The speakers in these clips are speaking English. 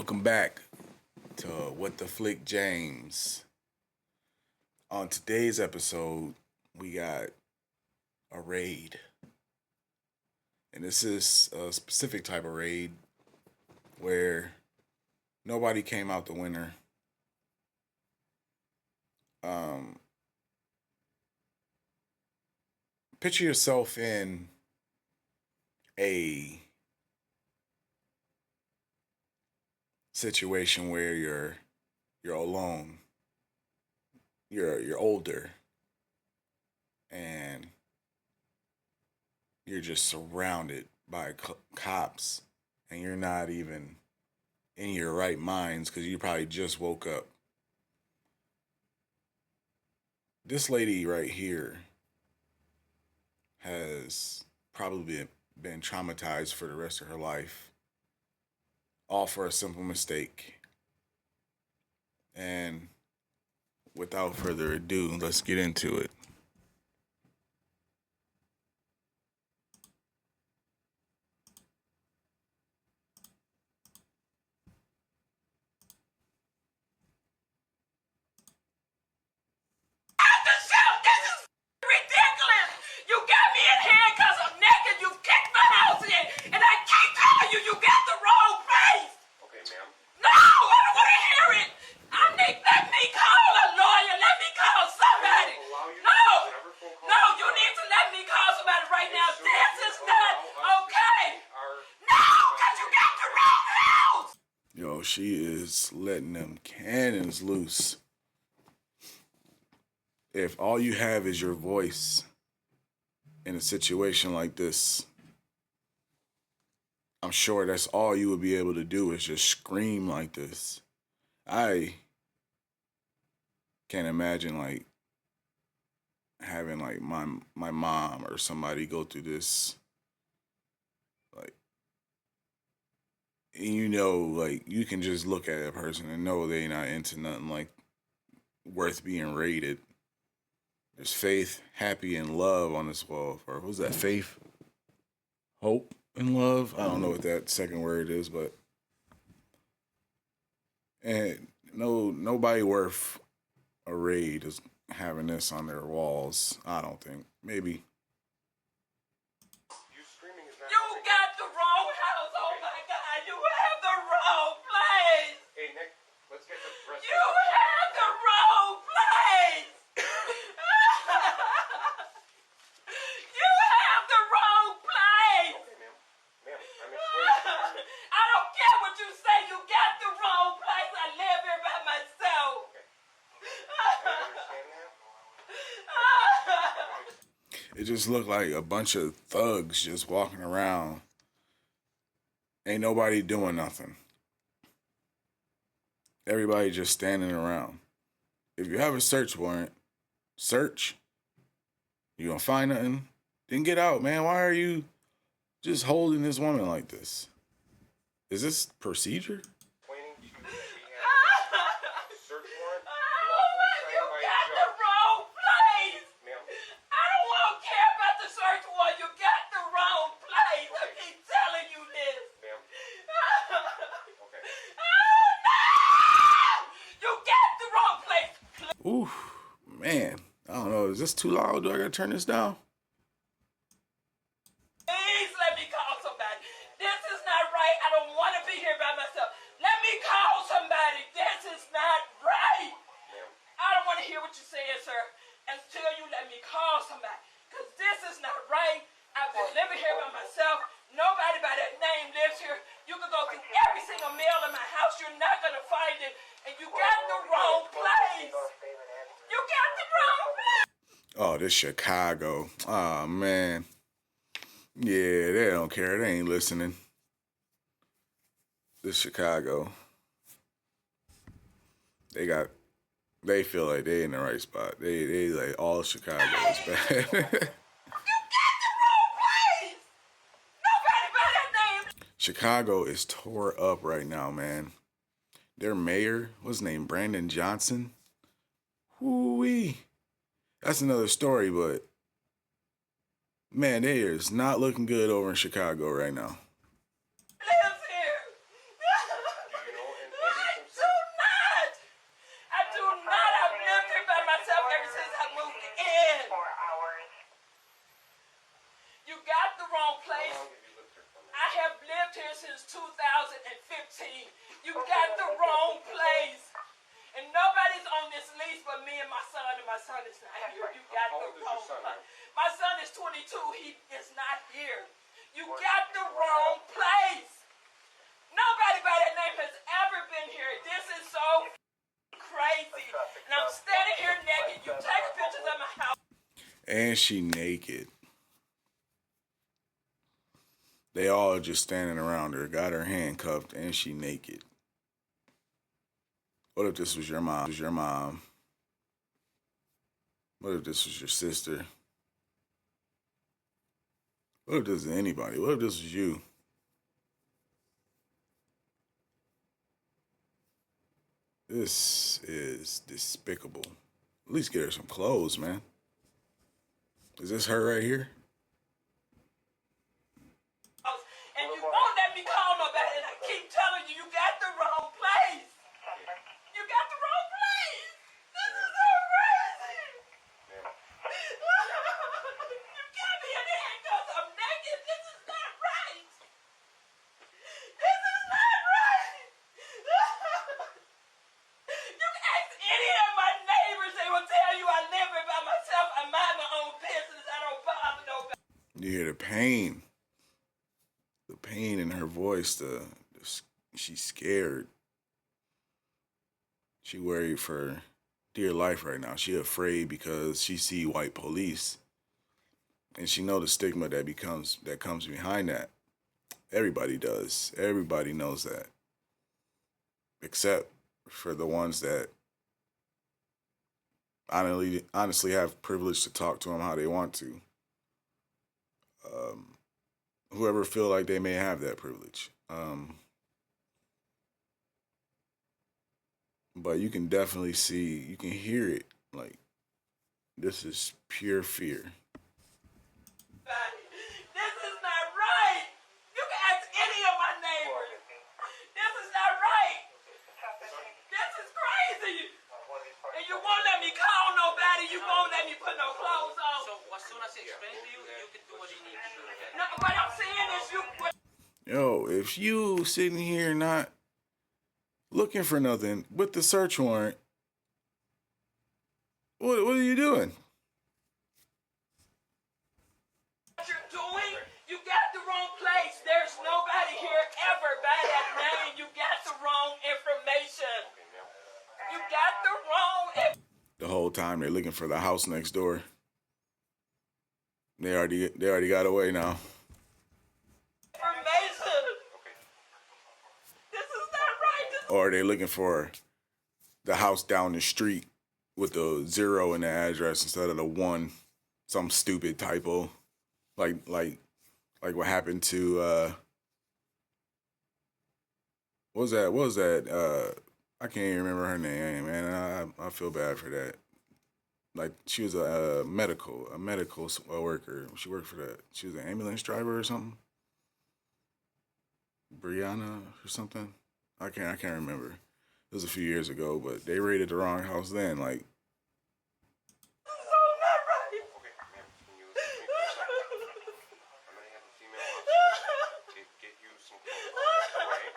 Welcome back to What the Flick James. On today's episode, we got a raid. And this is a specific type of raid where nobody came out the winner. Picture yourself in a situation where you're alone, you're older, and you're just surrounded by cops, and you're not even in your right minds because you probably just woke up. This lady right here has probably been traumatized for the rest of her life, all for a simple mistake. And without further ado, let's get into it. Yo, she is letting them cannons loose. If all you have is your voice in a situation like this, I'm sure that's all you would be able to do is just scream like this. I can't imagine like having like my mom or somebody go through this. Like, like you can just look at a person and know they not into nothing like worth being rated. There's faith, happy, and love on this wall. Or who's that? Faith, hope, and love. I don't know what that second word is, but and nobody worth a raid is having this on their walls. I don't think. Maybe. You got the wrong house. Oh my God! You have the wrong place. Hey Nick, let's get the rest. You have the wrong place. You have the wrong place. Okay, ma'am, I'm explaining. I don't care what you say. You got the wrong place. I live here by myself. Okay. I understand that. It just looked like a bunch of thugs just walking around. Ain't nobody doing nothing. Everybody just standing around. If you have a search warrant, search. You gonna find nothing? Then get out, man. Why are you just holding this woman like this? Is this procedure? Explaining to you that we have a search warrant. You got the wrong place. Ma'am. I don't want to care about the search warrant. You got the wrong place. I keep telling you this. Ma'am. Okay. Oh, no! You got the wrong place. Ooh, man. I don't know. Is this too loud? Do I gotta turn this down? Please let me call somebody. This is not right. I don't want to be here by myself. Let me call somebody. This is not right. Ma'am. I don't want to hear what you're saying, sir, until you let me call somebody. Because this is not right. I've been living here by myself. Nobody by that name lives here. You can go through every single mail in my house. You're not going to find it. And you got the wrong place. You got the wrong place. Oh, this Chicago. Oh, man. Yeah, they don't care. They ain't listening. This Chicago. They feel like they in the right spot. They like all Chicago is bad. You got the wrong place. Nobody by that name. Chicago is tore up right now, man. Their mayor, what's his name, Brandon Johnson? Whoo-wee. That's another story, but man, they is not looking good over in Chicago right now. Lives here. Do you know since 2015. You got the wrong place. And nobody's on this lease but me and my son is not here. You got the wrong place. My son is 22. He is not here. You got the wrong place. Nobody by that name has ever been here. This is so crazy. And I'm standing here naked. You take pictures of my house. And she naked. They all just standing around her, got her handcuffed, and she naked. What if this was your mom? What if this was your sister? What if this was anybody? What if this was you? This is despicable. At least get her some clothes, man. Is this her right here? And you won't let me call nobody, and I keep telling you, you got the wrong place. You got the wrong place. This is so crazy. You got me in the handcuffs. I'm naked. This is not right. This is not right. You can ask any of my neighbors. They will tell you I live here by myself. I mind my own business. I don't bother nobody. You hear the pain. The pain in her voice. She's scared. She worried for dear life right now. She afraid because she see white police, and she know the stigma that comes behind that. Everybody does. Everybody knows that, except for the ones that honestly have privilege to talk to them how they want to. Whoever feel like they may have that privilege. But you can definitely see, you can hear it. Like, this is pure fear. This is not right. You can ask any of my neighbors. This is not right. This is crazy. And you won't let me call nobody. You won't let me put no clothes on. So as soon as I explain to you, you can do what you need to do. No, what I'm saying is you. Yo, if you sitting here not looking for nothing with the search warrant, what are you doing? What you're doing, you got the wrong place. There's nobody here ever by that name. You got the wrong information. You got the wrong. The whole time they're looking for the house next door. They already got away now. Information. This is not right. Or they're looking for the house down the street with the 0 in the address instead of the 1. Some stupid typo. Like what happened to what was that? I can't even remember her name, man. I feel bad for that. Like, she was a medical worker. She worked for that. She was an ambulance driver or something. Brianna or something. I can't remember. It was a few years ago, but they raided the wrong house then. Like, This is so not right. Okay, ma'am, can you excuse me for a second? I'm gonna have the female officer get you some clothes, alright?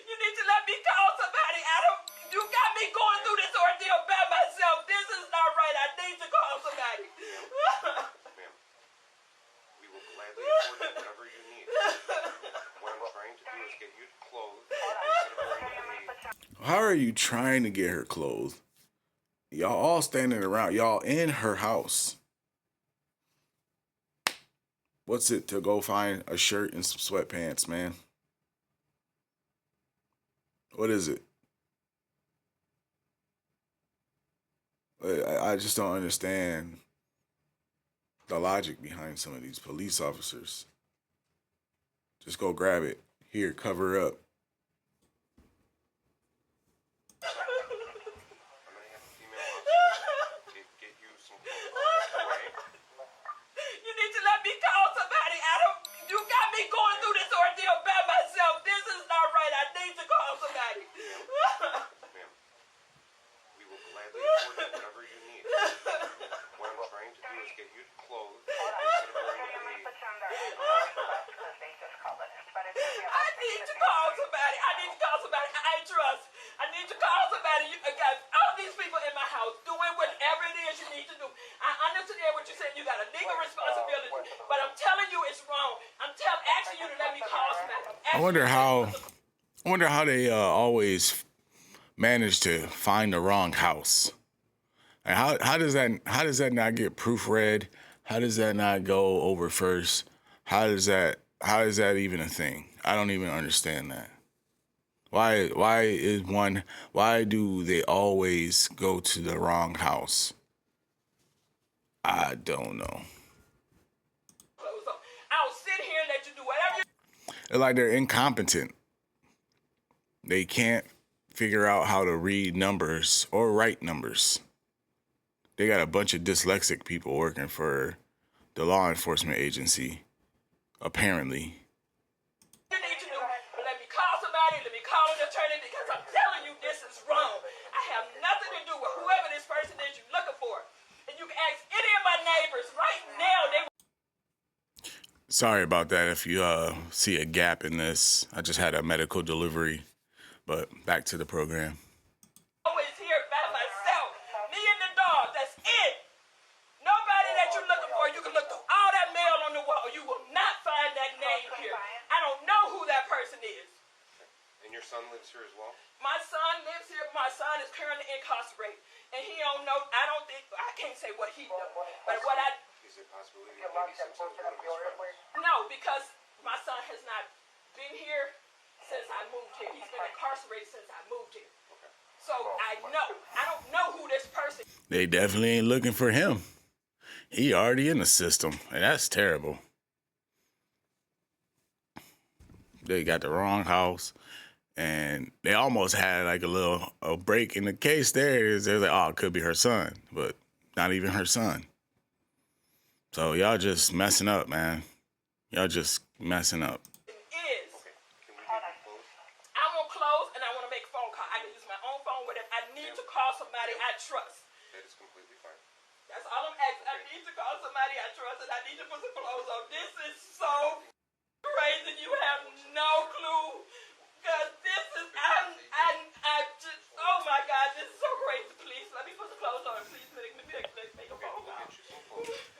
You need to let me call somebody. You got me going through this ordeal by myself. This is not right. I need to call somebody. Ma'am, we will gladly afford you whatever you need. What I'm trying to do is get you clothes instead of wearing a... how are you trying to get her clothes? Y'all all standing around. Y'all in her house. What's it to go find a shirt and some sweatpants, man? What is it? I just don't understand the logic behind some of these police officers. Just go grab it. Here, cover her up. I'm gonna have the female officer get you some clothes, alright? You need to let me call somebody. You got me going through this ordeal by myself. This is not right. I need to call somebody. Ma'am, we will gladly afford you whatever you need. What I'm trying to do is get you clothes instead of wearing a... I wonder how they always manage to find the wrong house. And how does that not get proofread? How does that not go over first? How is that even a thing? I don't even understand that. Why do they always go to the wrong house? I don't know. I'll sit here and let you do whatever you It's like they're incompetent. They can't figure out how to read numbers or write numbers. They got a bunch of dyslexic people working for the law enforcement agency, apparently. need to do. But let me call somebody, let me call an attorney, because I'm telling you this is wrong. I have nothing to do with whoever this person is you're looking for. And you can ask any of my neighbors right now. Sorry about that if you see a gap in this. I just had a medical delivery, but back to the program. Always here by myself. Me and the dog, that's it. Nobody that you're looking for, you can look through all that mail on the wall. You will not find that name here. I don't know who that person is. And your son lives here as well? My son lives here. My son is currently incarcerated. And he don't know, I can't say what he does. But Is there a possibility that maybe Simpson is one of his friends? no, because my son has not been here since I moved here. He's been incarcerated since I moved here. So I don't know who this person is. They definitely ain't looking for him. He already in the system, and that's terrible. They got the wrong house, and they almost had like a break in the case there. They're like, oh, it could be her son, but not even her son. So y'all just messing up, man. Y'all just messing up. Is. Okay, can we get you close? I want clothes and I want to make a phone call. I can use my own phone, whatever. I need to call somebody I trust. That is completely fine. That's all I'm asking. I need to call somebody I trust and I need to put some clothes on. This is so crazy. You have no clue. Because this is, I just, oh my God, this is so crazy. Please, let me put some clothes on. Please, make a phone call.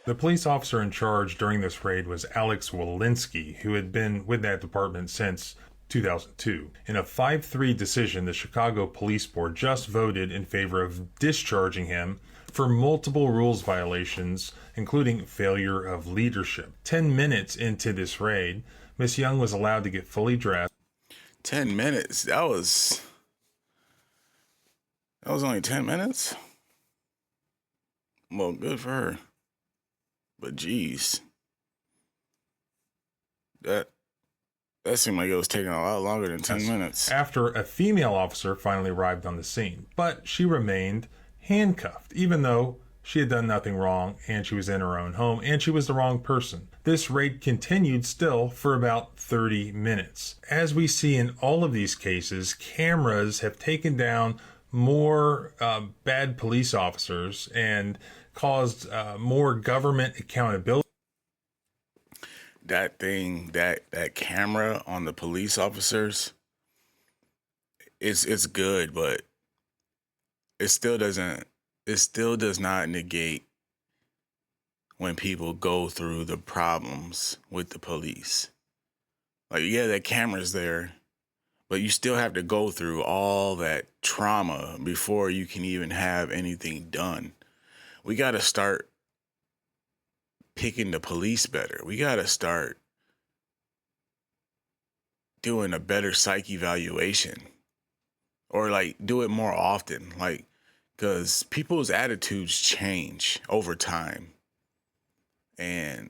The police officer in charge during this raid was Alex Walensky, who had been with that department since 2002. In a 5-3 decision, the Chicago Police Board just voted in favor of discharging him for multiple rules violations, including failure of leadership. 10 minutes into this raid, Miss Young was allowed to get fully dressed. 10 minutes? That was only 10 minutes? Well, good for her. But geez. That seemed like it was taking a lot longer than 10 minutes. After a female officer finally arrived on the scene, but she remained handcuffed, even though she had done nothing wrong and she was in her own home and she was the wrong person. This raid continued still for about 30 minutes. As we see in all of these cases, cameras have taken down more bad police officers and caused more government accountability. That thing, that camera on the police officers, it's good, but it still does not negate when people go through the problems with the police. Like, yeah, that camera's there, but you still have to go through all that trauma before you can even have anything done. We got to start picking the police better. We got to start doing a better psych evaluation, or like do it more often. Like, because people's attitudes change over time and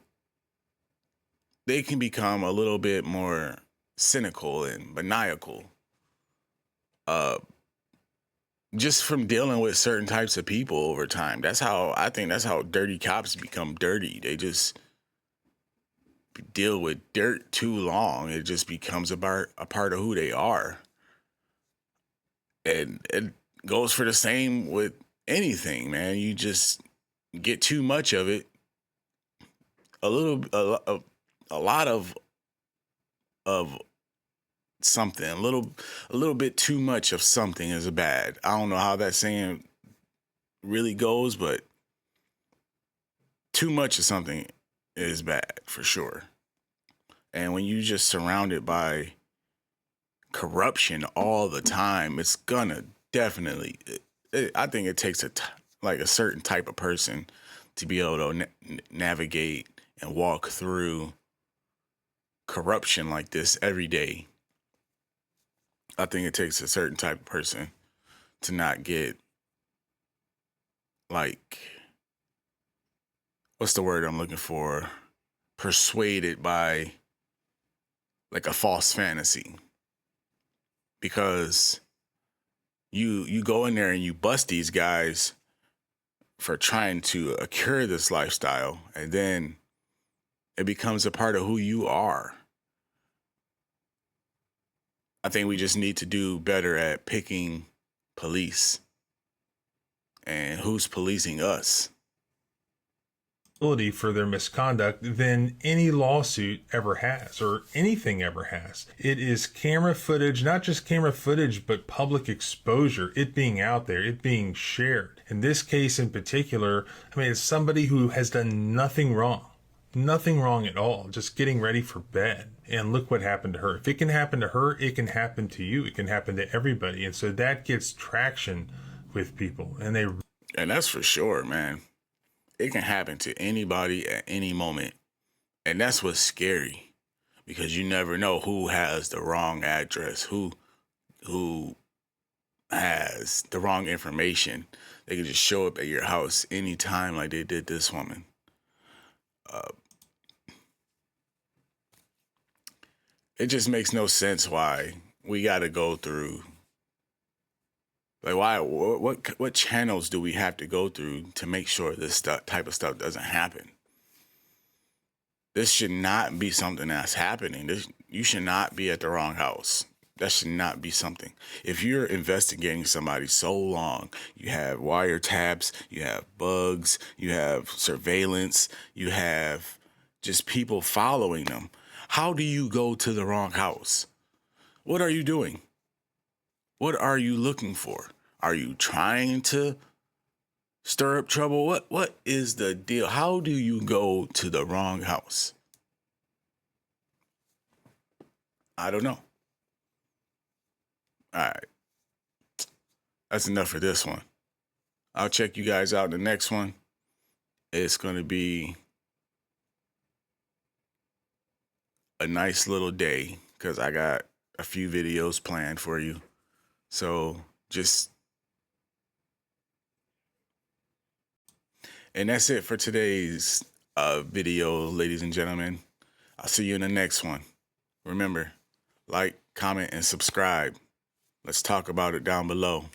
they can become a little bit more cynical and maniacal. Just from dealing with certain types of people over time. I think that's how dirty cops become dirty. They just deal with dirt too long. It just becomes a part of who they are. And it goes for the same with anything, man. You just get too much of it. A lot of something, a little bit too much of something is bad. I don't know how that saying really goes, but too much of something is bad for sure. And when you just surrounded by corruption all the time, it's gonna definitely. I think it takes like a certain type of person to be able to navigate and walk through corruption like this every day. I think it takes a certain type of person to not get, like, what's the word I'm looking for? Persuaded by like a false fantasy. Because you go in there and you bust these guys for trying to cure this lifestyle, and then it becomes a part of who you are. I think we just need to do better at picking police and who's policing us. For their misconduct than any lawsuit ever has, or anything ever has. It is camera footage, not just camera footage, but public exposure, it being out there, it being shared. In this case in particular, I mean, it's somebody who has done nothing wrong at all, just getting ready for bed. And look what happened to her. If it can happen to her, it can happen to you. It can happen to everybody. And so that gets traction with people. And that's for sure, man. It can happen to anybody at any moment. And that's what's scary, because you never know who has the wrong address, who has the wrong information. They can just show up at your house anytime like they did this woman. It just makes no sense why we got to go through. Like, why? What channels do we have to go through to make sure this type of stuff doesn't happen? This should not be something that's happening. You should not be at the wrong house. That should not be something. If you're investigating somebody so long, you have wiretaps, you have bugs, you have surveillance, you have just people following them. How do you go to the wrong house? What are you doing? What are you looking for? Are you trying to stir up trouble? What is the deal? How do you go to the wrong house? I don't know. All right. That's enough for this one. I'll check you guys out in the next one. It's going to be a nice little day because I got a few videos planned for you. So and that's it for today's video, ladies and gentlemen. I'll see you in the next one. Remember, like, comment, and subscribe. Let's talk about it down below.